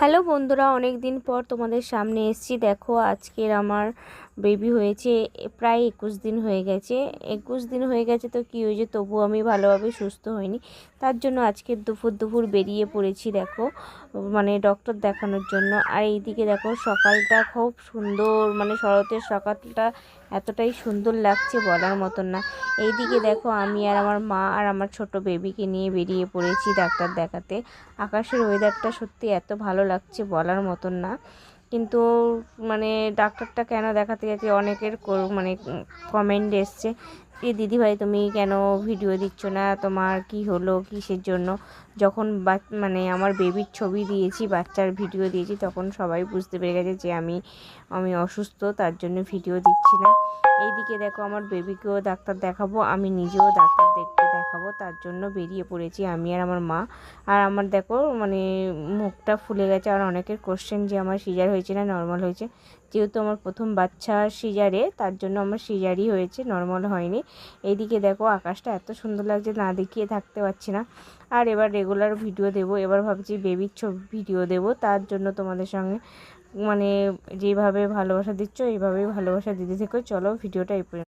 Hello বন্ধুরা, অনেক দিন পর তোমাদের সামনে এসেছি। দেখো আজকের আমার বেবি হয়েছে, প্রায় 21 দিন হয়ে গেছে। 21 দিন হয়ে গেছে তো কী হয়েছে, তবু আমি ভালোভাবে সুস্থ হইনি। তার জন্য আজকে দুপুর বেরিয়ে পড়েছি দেখো, মানে ডক্টর দেখানোর জন্য। আর এইদিকে দেখো সকালটা খুব সুন্দর, মানে শরতের সকালটা এতটাই সুন্দর লাগছে বলার মতন না। এইদিকে দেখো আমি আর আমার মা আর আমার ছোট বেবিকে নিয়ে বেরিয়ে পড়েছি ডাক্তার দেখাতে। আকাশের ওয়েদারটা সত্যি এত ভালো লাগছে বলার মতন না। কিন্তু মানে ডাক্তারটা কেন দেখাতে যাচ্ছি, অনেকের মানে কমেন্ট এসছে যে দিদিভাই তুমি কেন ভিডিও দিচ্ছ না, তোমার কি হলো, কিসের জন্য। যখন মানে আমার বেবির ছবি দিয়েছি, বাচ্চার ভিডিও দিয়েছি, তখন সবাই বুঝতে পেরে গেছে যে আমি অসুস্থ, তার জন্য ভিডিও দিচ্ছি না। এইদিকে দেখো আমার বেবিকেও ডাক্তার দেখাবো, আমি নিজেও ডাক্তার দেখাবো, তার জন্য বেরিয়ে পড়েছি আমি আর আমার মা। আর আমার দেখো মানে মুখটা ফুলে গেছে। আর অনেকের কোশ্চেন যে আমার সিজার হয়েছে না নর্মাল হয়েছে। যেহেতু আমার প্রথম বাচ্চা সিজারে, তার জন্য আমার সিজারই হয়েছে, নর্মাল হয়নি। এইদিকে দেখো আকাশটা এত সুন্দর লাগছে, না দেখিয়ে থাকতে পারছি না। আর এবার রেগুলার ভিডিও দেবো, এবার ভাবছি বেবির ভিডিও দেবো। তার জন্য তোমাদের সঙ্গে মানে যেভাবে ভালোবাসা দিচ্ছ এইভাবেই ভালোবাসা দিতে থেকো। চলো ভিডিওটা এই পর্যন্ত।